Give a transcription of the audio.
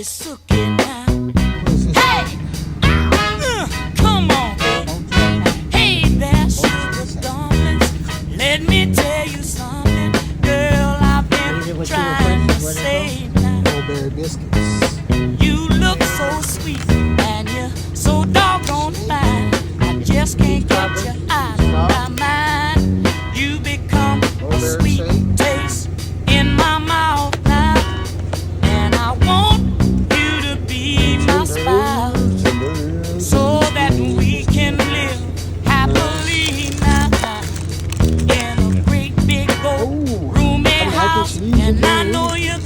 sookie now. Hey, come on, baby. Hey there, sugar dumplings. Let me tell you something, girl. I've been trying to say now. Mulberry biscuits. You look so sweet and you're so doggone fine. I just can't get you out of my mind. You become a sweet taste in my mouth now, and I want you to be my spouse, so that we can live happily now in a great big old roomy house. And I know you're